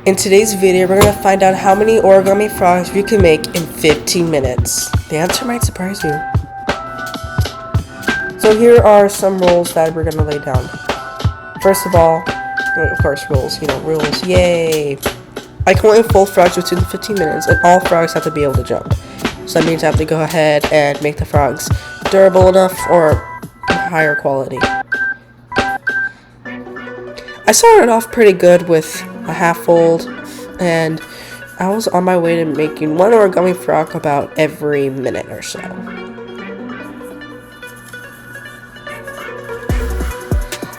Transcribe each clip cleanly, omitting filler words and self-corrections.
In today's video, we're going to find out how many origami frogs we can make in 15 minutes. The answer might surprise you. So here are some rules that we're going to lay down. First of all, of course, rules, rules, yay! I can only fold frogs within 15 minutes, and all frogs have to be able to jump. So that means I have to go ahead and make the frogs durable enough or higher quality. I started off pretty good with a half fold, and I was on my way to making one origami frog about every minute or so.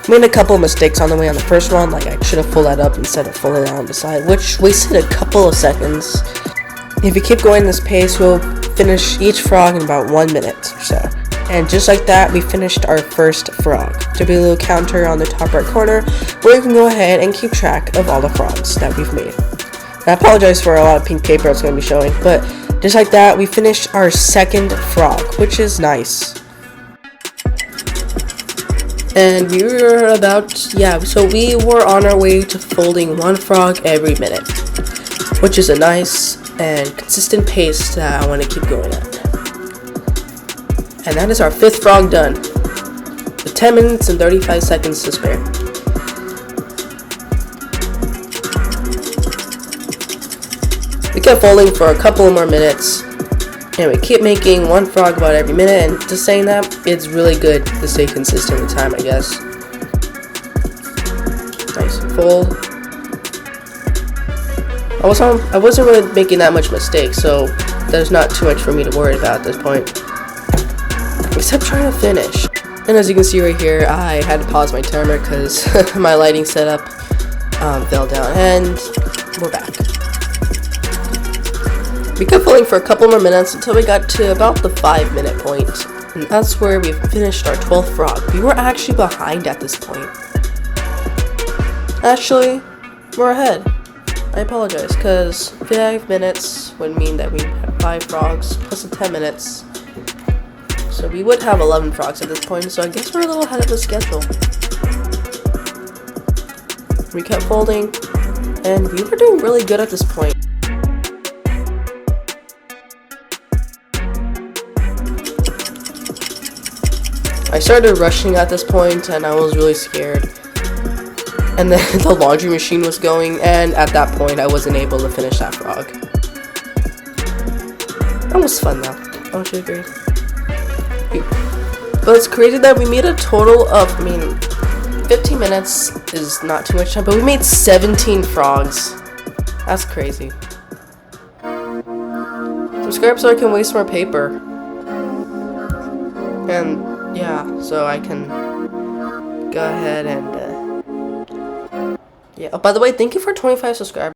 Made a couple of mistakes on the way on the first one, like I should have pulled that up instead of folding it on the side, which wasted a couple of seconds. If you keep going this pace, we'll finish each frog in about 1 minute or so. And just like that, we finished our first frog. There'll be a little counter on the top right corner where you can go ahead and keep track of all the frogs that we've made. And I apologize for a lot of pink paper it's going to be showing, but just like that, we finished our second frog, which is nice. And we were so we were on our way to folding one frog every minute, which is a nice and consistent pace that I want to keep going at. And that is our fifth frog done, with 10 minutes and 35 seconds to spare. We kept folding for a couple more minutes, and we keep making one frog about every minute, and just saying that, it's really good to stay consistent with time, I guess. Nice fold. I wasn't really making that much mistake, so there's not too much for me to worry about at this point. Except trying to finish. And as you can see right here, I had to pause my timer because my lighting setup fell down, and we're back. We kept folding for a couple more minutes until we got to about the 5-minute point, and that's where we finished our 12th frog. We were actually behind at this point. Actually, we're ahead. I apologize, because 5 minutes would mean that we had 5 frogs plus the 10 minutes. So we would have 11 frogs at this point, so I guess we're a little ahead of the schedule. We kept folding, and we were doing really good at this point. I started rushing at this point, and I was really scared. And then the laundry machine was going, and at that point, I wasn't able to finish that frog. That was fun though, don't you agree? But it's crazy that we made a total of, 15 minutes is not too much time, but we made 17 frogs. That's crazy. Subscribe so I can waste more paper. And yeah, so I can go ahead and, yeah. Oh, by the way, thank you for 25 subscribers.